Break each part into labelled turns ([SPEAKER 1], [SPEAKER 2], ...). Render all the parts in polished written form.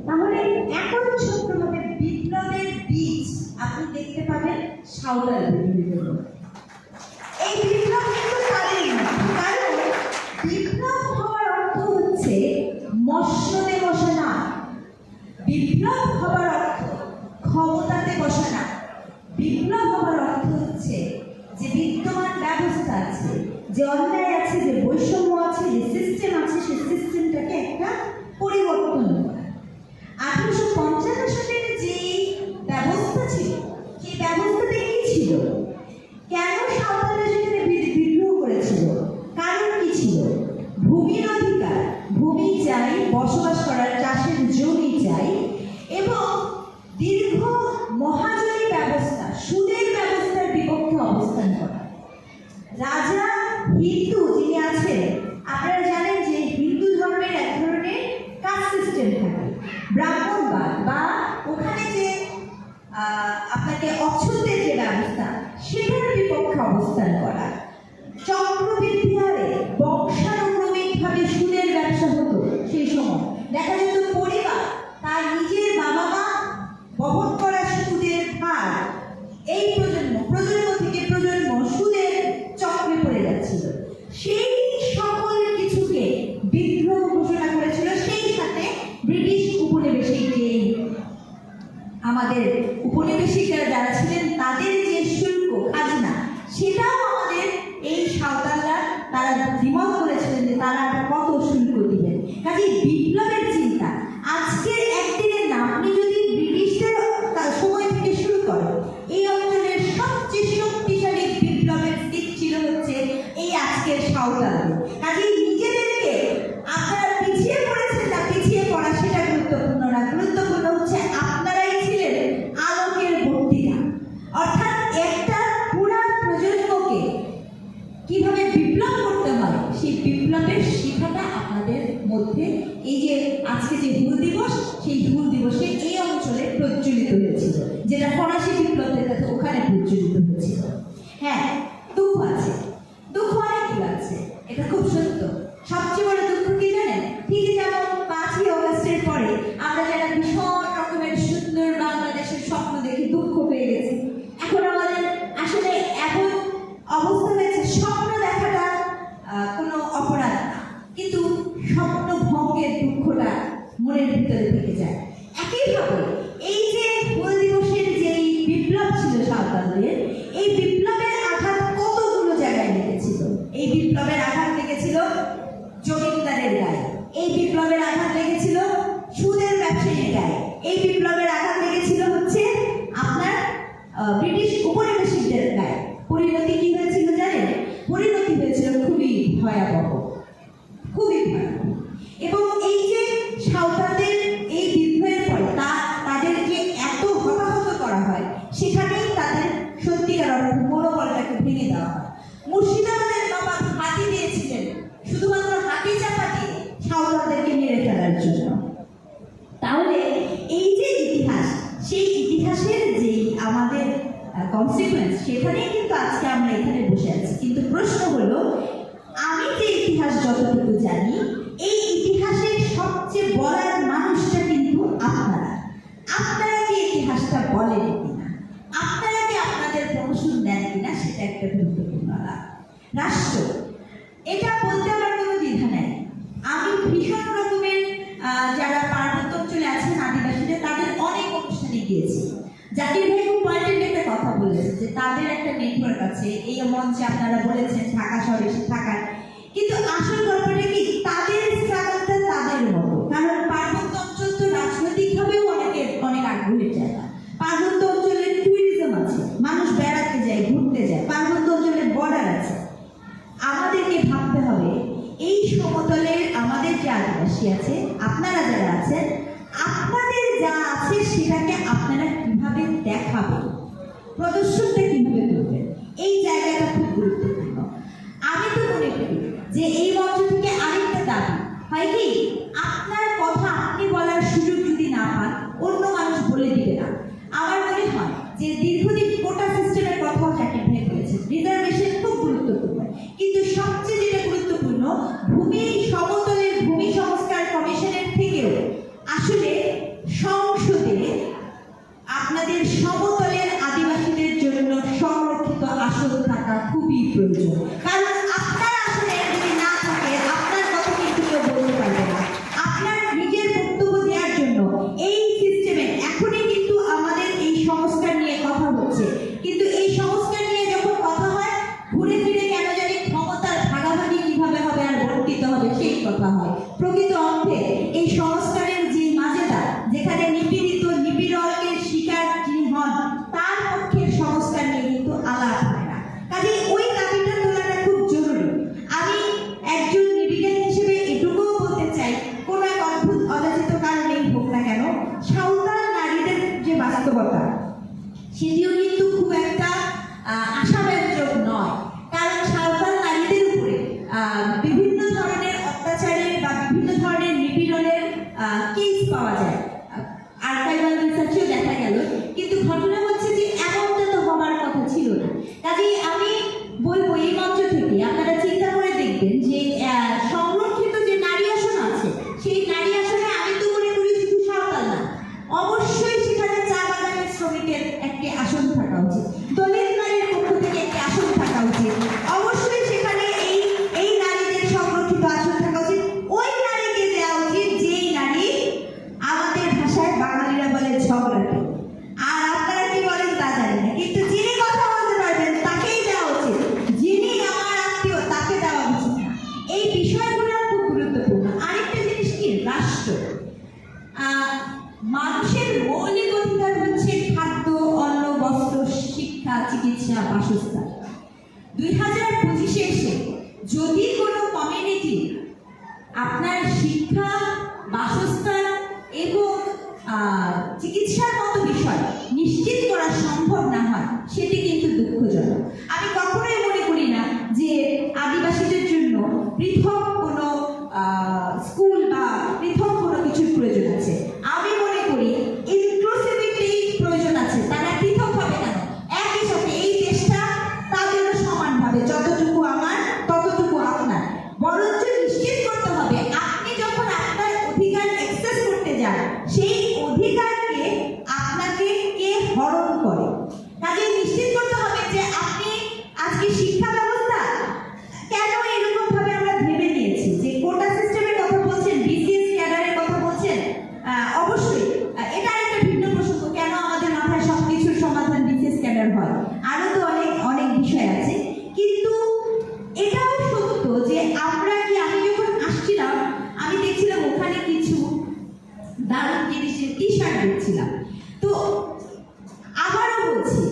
[SPEAKER 1] তাহলে এখন ছোট্টভাবে বিপ্লবের বীজ আপনি দেখতে পাবেন সাঁওতাল বিপ্লব। এই বিপ্লব কিন্তু তাদের মধ্যে, কারণ বিপ্লব হওয়ার অর্থ হচ্ছে মসনদে বসা না, বিপ্লব হওয়ার অর্থ ক্ষমতাতে বসা না, বিপ্লব হওয়ার অর্থ হচ্ছে যে বিদ্যমান ব্যবস্থা আছে, যে অন্যায় আছে, যে বৈষম্য আছে, যে সিস্টেম আছে, সেই সিস্টেমটাকে একটা পরিবর্তন করা। 1855 সালের যে ব্যবস্থা ছিল, সেই ব্যবস্থাতে কি ছিল, কেন সাঁওতালরা সেখানে বিদ্রোহ করেছিল, কারণ কি ছিল? ভূমির অধিকার, ভূমি চাই, বসবাস করার চাষের জমি চাই, এবং দীর্ঘ মহাজনী ব্যবস্থা, সুদের ব্যবস্থার বিপক্ষে অবস্থান করা। রাজা হিন্দু যিনি আছেন, আপনারা জানেন যে হিন্দু ধর্মের এক ধরনের কাস্ট সিস্টেম থাকে, ব্রাহ্মণবাদ বা ওখানে যে আপনাকে অচ্ছন্দের যে ব্যবস্থা, সেটার বিপক্ষে অবস্থান করা। চক্রবৃদ্ধি হারে বংশানুক্রমিকভাবে সুদের ব্যবসা হতো সেই সময়। দেখা যেত পরিবার তার নিজের বাবা মা বহন করা সুদের ভার এই প্রজন্ম থেকে প্রজন্ম সুদের চক্রে পড়ে যাচ্ছিল। সেই সকল কিছুকে বিদ্রোহ ঘোষণা করেছিল। সেই সাথে ব্রিটিশ উপনিবেশিক যে আমাদের উপনিবেশিকরা যারা ছিলেন, তাদের যে শুল্ক খাজনা, সেটাও আমাদের এই সাঁওতালরা তারা দ্বিমত করেছিলেন যে তারা কত শুল্ক দিবেন। কাজে বিপ্লবের চিন্তা আজকের একদিনের না, আপনি যদি ব্রিটিশদের সময় থেকে শুরু করেন, এই অঞ্চলের সবচেয়ে শক্তিশালী বিপ্লবের দিক ছিল হচ্ছে এই আজকের সাঁওতালদের। কাজে নিজেদেরকে আপনারা পিছিয়ে পড়েছেন না পিছিয়ে পড়া সেটা গুরুত্বপূর্ণ না, গুরুত্বপূর্ণ হচ্ছে আপনারাই ছিলেন আলোকের বর্তিকা। অর্থাৎ একটা পুরা প্রজন্মকে কিভাবে বিপ্লব করতে হয় সেই বিপ্লবের শিক্ষাটা আপনাদের মধ্যে এই যে আজকে যে হুল দিবস, সেই হুল দিবসে এই অঞ্চলে প্রজ্বলিত হয়েছিল, যেটা ফরাসি বিপ্লবের কাছে ওখানে প্রজ্বলিত হয়েছিল। হ্যাঁ, দুঃখ আছে, দুঃখ অনেকগুলো আছে, এটা খুব সত্য। সবচেয়ে বড় দুঃখ কি জানেন? ঠিক যেমন 5ই অগস্টের পরে আমরা যারা ভীষণ রকমের সুন্দর বাংলাদেশের স্বপ্ন দেখে দুঃখ পেয়ে গেছি, এখন আমাদের আসলে এমন অবস্থা হয়েছে স্বপ্ন দেখাটা কোনো অপরাধ না, কিন্তু স্বপ্ন ভঙ্গের দুঃখটা মনের ভিতরে থেকে যায়। একইভাবে এই যে হুল দিবসের যে বিপ্লব ছিল সাঁওতালদের, এই বিপ্লবের আঘাত কতগুলো জায়গায় লেগেছিল। এই বিপ্লবের আঘাত লেগেছিল জমিদারের গায়ে, এই বিপ্লবের আঘাত লেগেছিল সুদের ব্যবসায়ীর গায়ে, এই বিপ্লবের আঘাত লেগেছিল হচ্ছে আপনার ব্রিটিশ উপনিবেশিকদের গায়ে। পরিণতি কি হয়েছিল জানেন? পরিণতি হয়েছিল খুবই ভয়াবহ, খুবই ভয়াবহ। এবং এই যে সাঁওতালদের এই বিদ্রোহের পরে তাদেরকে এত হতাহত করা হয়, সেখানেই তাদের সত্যিকার অর্থে মনোবলটাকে ভেঙে দেওয়া হয়। মুর্শিদাবাদের নবাব হাতি দিয়েছিলেন শুধুমাত্র হাতি চাপা দিয়ে সাঁওতালদেরকে মেরে ফেলার জন্য। তাহলে এই যে ইতিহাস, সেই ইতিহাসের যে আমাদের কনসিকুয়েন্স, সেখানেই কিন্তু আজকে আমরা এখানে বসে আছি। কিন্তু প্রশ্ন হলো, আমি যে ইতিহাস যতটুকু জানি, এই ইতিহাসের সবচেয়ে বলার মানুষটা কিন্তু আপনারা। আপনারা কি ইতিহাসটা বলেন কিনা, আপনারা কি আপনাদের প্রমোশন দেন কিনা, সেটা একটা গুরুত্বপূর্ণ। রাষ্ট্র, এটা বলতে আমার কোনো দ্বিধা নেই। আমি ভীষণ রকমের যারা পার্বত্য অঞ্চলে আছেন আদিবাসীরা, তাদের অনেক অনুষ্ঠানে গিয়েছি। জাকির ভাই খুব পয়েন্টেড একটা কথা বলেছেন যে তাদের একটা নেটওয়ার্ক আছে, এই মঞ্চে আপনারা বলেছেন ঢাকা শহরে এসে থাকার। কিন্তু আসল গল্পটা কি, তাদের স্ট্রাগলটা তাদের মতো। কারণ পার্বত্য অঞ্চল তো রাজনৈতিকভাবেও অনেক আগ্রহের জায়গা। পার্বত্য অঞ্চলের ট্যুরিজম আছে, মানুষ বেড়াতে যায়, ঘুরতে যায়, পার্বত্য অঞ্চলের বর্ডার আছে। আমাদেরকে ভাবতে হবে এই সমতলের আমাদের যে আদিবাসী আছে, আপনারা যারা আছেন, আপনাদের যা আছে সেটাকে আপনারা কিভাবে দেখাবেন, প্রদর্শনটা কিভাবে করবেন, এই জায়গাটা খুব গুরুত্বপূর্ণ। আমি তো মনে করি যে এই মঞ্চ থেকে আরেকটা দাবি হয় কি, আপনার কথা আপনি বলার সুযোগ যদি না পান, অন্য মানুষ বলে দিবে না। আমার মনে হয় যে দীর্ঘদিন কোটা সিস্টেমের কথাও জাকির ভাই বলেছেন, রিজার্ভেশন খুব গুরুত্বপূর্ণ, কিন্তু সবচেয়ে যেটা গুরুত্বপূর্ণ, ভূমি সমতলের ভূমি সংস্কার কমিশনের থেকেও আসলে পাওয়া যায়, আর্কাইভাল রিসার্চেও দেখা গেল। কিন্তু ঘটনা হচ্ছে যে এমনটা তো হবার কথা ছিল না। কাজেই আমি বলবো এই মঞ্চ থেকে আপনারা চিন্তা করে দেখবেন যে সংরক্ষিত যে নারী আসন আছে, সেই নারী আসনে আমি তো মনে করি শুধু সাঁওতাল না, অবশ্যই সেখানে চা বাগানের শ্রমিকের একটি আসন থাকা উচিত, দলিত নারীর পক্ষ থেকে একটি আসন থাকা উচিত, অবশ্যই সেখানে এই নারীদের সংরক্ষিত আসন থাকা উচিত। ওই নারীকে দেওয়া উচিত যেই নারী আমাদের ভাষায় বাঙালিরা বলে ঝগড়াটে, আর আপনারা কি বলেন তা জানি না, কিন্তু যিনি কথা বলতে পারবেন তাকেই দেওয়া উচিত, যিনি আমার আত্মীয় তাকে দেওয়া উচিত না। এই বিষয়গুলো খুব গুরুত্বপূর্ণ। আরেকটা জিনিস কি, রাষ্ট্র, মানুষের মৌলিক অধিকার হচ্ছে খাদ্য, অন্ন, বস্ত্র, শিক্ষা, চিকিৎসা, বাসস্থান। 2025-এ এসে যদি কোনো কমিউনিটি আপনার শিক্ষা, বাসস্থান এবং চিকিৎসার মতো বিষয় নিশ্চিত করা সম্ভব না হয়, সেটি কিন্তু দুঃখজনক। আমি কখনোই মনে করি না যে আদিবাসীদের জন্য পৃথক কোনো স্কুল বা পৃথক কোনো কিছুর প্রয়োজন আছে। আমি মনে করি ইনক্লুসিভিটি প্রয়োজন আছে। তারা পৃথক হবে কেন, একই সাথে এই দেশটা তাদেরও সমানভাবে, যতটুকু আমার ততটুকু আপনার। বরঞ্চ নিশ্চিত করতে হবে আপনি যখন আপনার অধিকার এক্সেস করতে যান, সেই অধিকারকে আপনাকে কে হরণ করে। কাজে নিশ্চিত করতে হবে যে আপনি আজকে শিক্ষা ব্যবস্থা কেন এরকম ভাবে আমরা ভেবে নিয়েছি যে কোটা সিস্টেমের কথা বলছেন, বিসিএস ক্যাডারের কথা বলছেন, অবশ্যই এটা একটা ভিন্ন প্রসঙ্গ, কেন আমাদের মাথায় সবকিছুর সমাধান বিসিএস ক্যাডার হয়, আরো তো অনেক বিষয় আছে। কিন্তু এটাও সত্য যে আমরা কি, আমি যখন আসছিলাম আমি দেখছিলাম ওখানে কিছু দারুণ জিনিসের টি শার্ট দেখছিলাম। তো আবারও বলছি,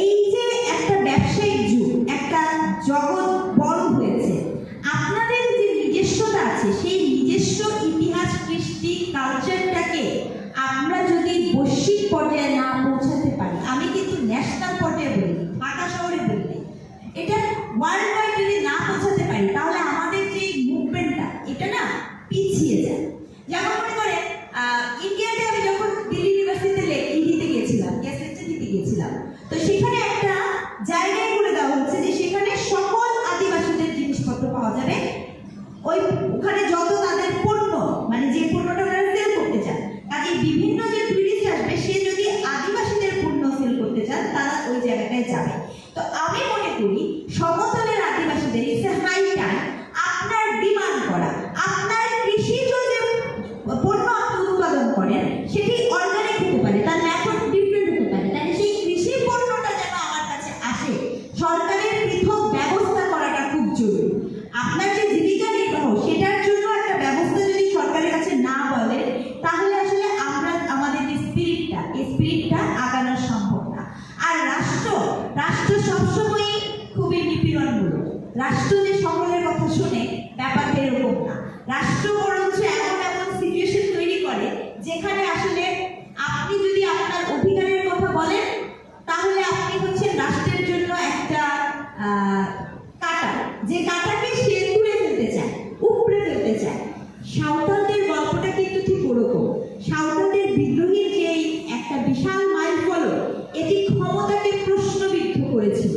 [SPEAKER 1] এই যে একটা ব্যবসায়িক যুগ, একটা জগৎ বড় হয়েছে, আপনাদের যে নিজস্বতা আছে সেই নিজস্ব ইতিহাস, কৃষ্টি, কালচারটাকে আমরা যদি বৈশ্বিক পর্যায়ে না পৌঁছাতে পারি, আমি কিন্তু ন্যাশনাল পর্যায়ে বলি, ঢাকা শহরে বলি, এটা ওয়ার্ল্ড ওয়াইড যদি না পৌঁছাতে পারি, তাহলে আমাদের যে মুভমেন্টটা এটা না পিছিয়ে যায়। যেমন মনে করে ইন্ডিয়াতে আমি যখন দিল্লি ইউনিভার্সিটিতে দিতে গিয়েছিলাম, দিতে গিয়েছিলাম, তো সেখানে একটা জায়গায় করে দেওয়া হচ্ছে যে সেখানে সকল আদিবাসীদের জিনিসপত্র পাওয়া যাবে। ওখানে যত তাদের পণ্য, মানে যে পণ্যটা ওরা সেল করতে চান, কাজে বিভিন্ন যে টুরিস্ট আসবে, সে যদি আদিবাসীদের পণ্য সেল করতে চান তারা ওই জায়গাটায় যাবে। তো আমি মনে করি সমতলের আদিবাসীদের ইটস এ হাই টাইম আপনার ডিমান্ড করা, আপনার কৃষিজ যে পণ্য আপনি উৎপাদন করেন সেটি অর্গানিক হতে পারে, তার মেথড ডিফারেন্ট হতে পারে, তাহলে সেই কৃষি পণ্যটা যেন আমার কাছে আসে, সরকারের পৃথক ব্যবস্থা করাটা খুব জরুরি। আপনার যে জীবিকা নির্বাহ, সেটার জন্য একটা ব্যবস্থা যদি সরকারের কাছে না বলে, তাহলে আসলে আমরা আমাদের যে স্পিরিটটা, এই স্পিরিটটা আগানো সম্ভব না। আর রাষ্ট্র সবসময়ই খুবই নিপীড়নমূলক। রাষ্ট্র যে সকলের কথা শুনে, ব্যাপারটা এরকম না। রাষ্ট্র বরঞ্চ এমন সিচুয়েশন তৈরি করে যেখানে আসলে আপনি যদি আপনার অধিকারের কথা বলেন, তাহলে আপনি হচ্ছেন রাষ্ট্রের জন্য একটা কাঁটা, যে কাঁটাকে সে তুলে ফেলতে চায়, উপড়ে ফেলতে চায়। সাঁওতালদের গল্পটা কিন্তু ঠিক ওরকম। সাঁওতালদের বিদ্রোহীর যে একটা বিশাল মাইল ফলক, এটি ক্ষমতাকে প্রশ্নবিদ্ধ করেছিল।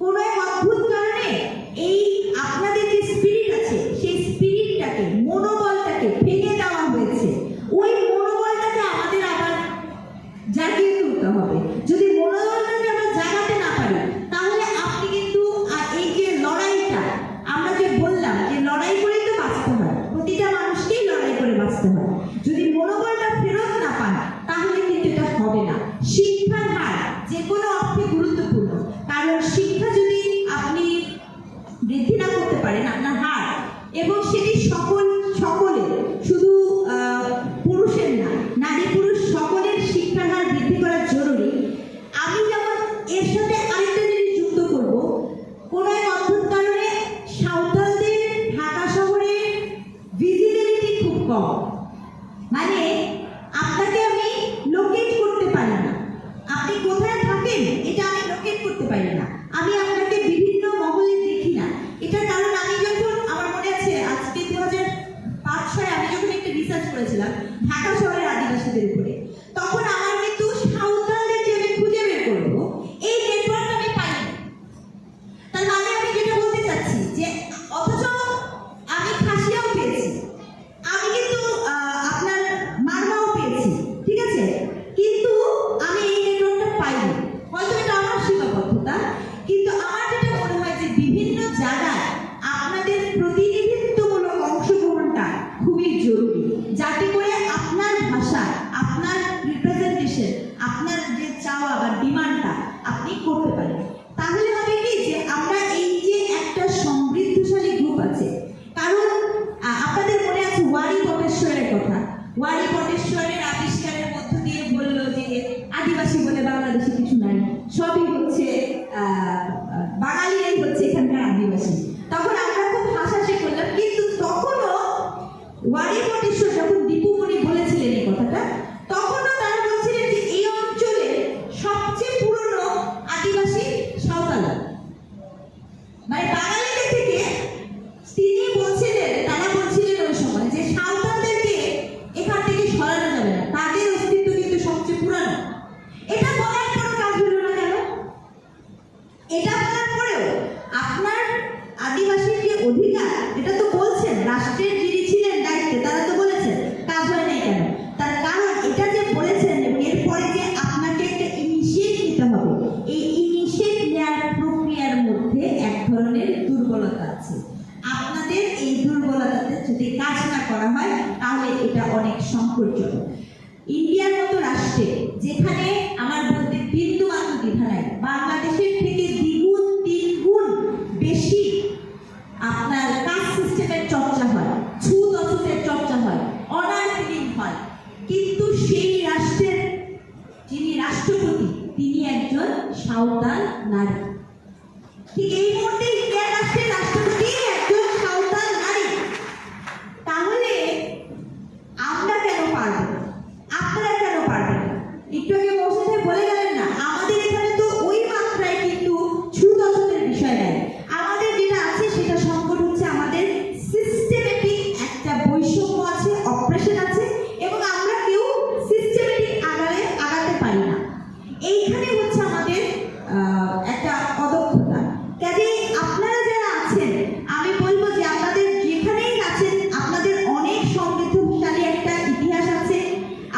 [SPEAKER 1] কোনো এক অদ্ভুত কারণে এই আপনাদের যে স্পিরিট আছে, সেই স্পিরিটটাকে, মনোবলটাকে ভেঙে দেওয়া হয়েছে। ওই মনোবলটাকে আমাদের আবার জাগিয়ে তুলতে হবে। যদি মনোবলটাকে আমরা জাগাতে না পারি, তাহলে আপনি কিন্তু এই যে লড়াইটা, আমরা যে বললাম যে লড়াই করেই তো বাঁচতে হয়, প্রতিটা মানুষকেই লড়াই করে বাঁচতে হয়, যদি মনোবলটা ফেরত না পান, তাহলে কিন্তু এটা হবে না। শিক্ষার হার যে কোনো অর্থে গুরুত্বপূর্ণ, কারণ শিক্ষা যদি আপনি বৃদ্ধি না করতে পারেন, আপনার হার, এবং সেটি সকলের, শুধু পুরুষের না, নারী পুরুষ সকলের শিক্ষার হার বৃদ্ধি করা জরুরি। আমি যেমন এর সাথে আরেকটা জিনিস যুক্ত করব, কোনো এক অদ্ভুত কারণে সাঁওতালদের ঢাকা শহরে ভিজিবিলিটি খুব কম, মানে আপনাকে আমি লোকেট করতে পারি না, আপনি কোথায় থাকেন এটা আমি লোকেট করতে পারি না, আমি আপনাকে বিভিন্ন মহলে দেখি না। এটার কারণ আমি যখন, আমার মনে আছে আজকে 2005-06 আমি যখন একটা রিসার্চ করেছিলাম ঢাকা শহরের আদিবাসীদের উপরে, তখন আমার কিন্তু সাঁওতালদের যে আমি খুঁজে বের করবো এই নেটওয়ার্ক আমি পাইনি। তার মানে আমি যেটা বলতে চাচ্ছি যে অথচ আমি খাসিয়াও পেয়েছি, আমি কিন্তু আপনার মারমাও পেয়েছি, ঠিক আছে, কিন্তু আমি এই নেটওয়ার্কটা পাইনি। হয়তো এটা আমার সীমাবদ্ধতা, কিন্তু আমার যেটা মনে হয় যে বিভিন্ন জায়গায় আপনাদের প্রতিনিধিত্বমূলক অংশগ্রহণটা খুবই জরুরি, যাতে করে আপনার ভাষা, আপনার রিপ্রেজেন্টেশন, আপনার যে চাওয়া বা ডিমান্ডটা আপনি করতে পারেন। তাহলে হবে কি যে আমরা এই যে একটা সমৃদ্ধশালী গ্রুপ আছে, কারণ আপনাদের মনে আছে ওয়ারি বটেশ্বরের কথা। ওয়ারি বটেশ্বরের আবিষ্কারের মধ্য দিয়ে বলল যে আদিবাসী বলে বাংলাদেশে কিছু নাই, সবই হচ্ছে বাঙালিরাই হচ্ছে এখানকার আদিবাসী। তখন আমরা খুব হাসাহাসি করলাম, কিন্তু তখনও ওয়ারি বটেশ্বর যখন দীপুমণি বলেছিলেন এই কথাটা, তখনও তারা বলছিলেন যে এই অঞ্চলে সবচেয়ে পুরনো আদিবাসী সাঁওতাল, মানে বাঙালিদের থেকে তিনি বলছিলেন, তারা বলছিলেন ওই সময় যে সাঁওতালদেরকে এখান থেকে সরানো যাবে না, তাদের অস্তিত্ব কিন্তু সবচেয়ে পুরানো। এটা বলার পরও কাজ হলো না কেন? এটা বলার পরেও আপনার আদিবাসীর যে অধিকার, এটা তো বলছেন রাষ্ট্রের যিনি ছিলেন দায়িত্বে, তারা তো বলেছেন, কাজ হয় নাই কেন? তার কারণ এটা যে বলেছেন এবং এরপরে যে আপনাকে একটা ইনিশিয়েট নিতে হবে, এই ইনিশিয়েট নেওয়ার প্রক্রিয়ার মধ্যে এক ধরনের দুর্বলতা আছে। আপনাদের এই দুর্বলতাতে যদি কাজ না করা হয় তাহলে এটা অনেক সংকটজনক। ইন্ডিয়ার মতো রাষ্ট্রে যেখানে আমার বলতে বিন্দু মাত্র দ্বিধা নাই, বাংলাদেশের থেকে দ্বিগুণ তিনগুণ বেশি আপনার কাস্ট সিস্টেমের চর্চা হয়, ছুত অছুতের চর্চা হয়, অনার কিলিং হয়, কিন্তু সেই রাষ্ট্রের যিনি রাষ্ট্রপতি তিনি একজন সাঁওতাল নারী। ঠিক এই মুহূর্তে ইন্ডিয়ার রাষ্ট্রের রাষ্ট্রপতি একজন সাঁওতাল নারী। তাহলে আমরা কেন পারবো না? আপনারা কেন পারবেন না? একটু আগে মৌসুমে বলে গেলেন না, আমাদের এখানে তো ওই মাত্রায় কিন্তু ছুত অছুতের বিষয় নাই। আমাদের যেটা আছে সেটা সংকট হচ্ছে আমাদের সিস্টেমেটিক একটা বৈষম্য আছে, অপারেশন আছে, এবং আমরা কেউ সিস্টেমেটিক আগাতে পারি না। এইখানে হচ্ছে আমাদের একটা অদক্ষতা। কাজে আপনারা যারা আছেন, আমি বলবো যে আপনাদের যেখানেই আছেন আপনাদের অনেক সমৃদ্ধশালী একটা ইতিহাস আছে,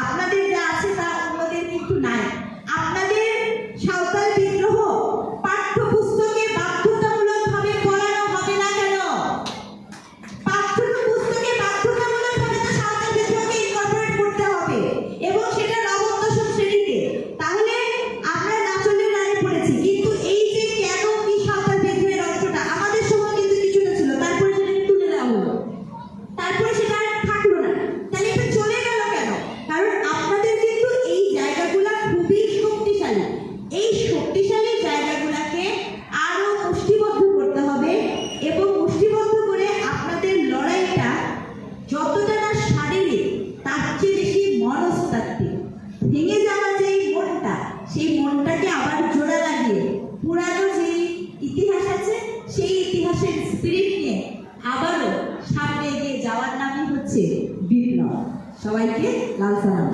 [SPEAKER 1] আপনাদের যা আছে তা অন্যদের কিন্তু নাই। আপনাদের সাঁওতাল বিদ্রোহ পাঠ্যপুস্তকে বাধ্যতামূলকভাবে পড়ানো হবে না কেন? পাঠ্যপুস্তকে বাধ্যতামূলকভাবে তো সাঁওতাল বিদ্রোহকে ইনকর্পোরেট করতে হবে, এবং সেটা নবম দশম শ্রেণীতে। তাহলে আমরা নাচলের রানে পড়েছি, কিন্তু এই যে কেন কি সাঁওতাল বিদ্রোহের অংশটা আমাদের সময় কিন্তু কিছুটা ছিল, তারপরে সেটা তুলে দেওয়া হলো, তারপরে সেটা আর থাকলো না। তাহলে এটা চলে গেল কেন? কারণ আপনাদের কিন্তু এই জায়গাগুলো খুবই শক্তিশালী। এই শক্তিশালী জায়গাগুলোকে আরো মুষ্টিবদ্ধ করতে হবে, এবং মুষ্টিবদ্ধ করে আপনাদের লড়াইটা যতটা না শারীরিক তার চেয়ে বেশি মনস্তাত্ত্বিক। ভেঙে যাওয়া যে মনটা, সেই মনটাকে আবার জোড়া লাগিয়ে পুরানো যে ইতিহাস আছে সেই ইতিহাসের স্পিরিট নিয়ে আবারও সামনে এগিয়ে যাওয়ার নামই হচ্ছে বিপ্লব। সবাইকে লাল সালাম।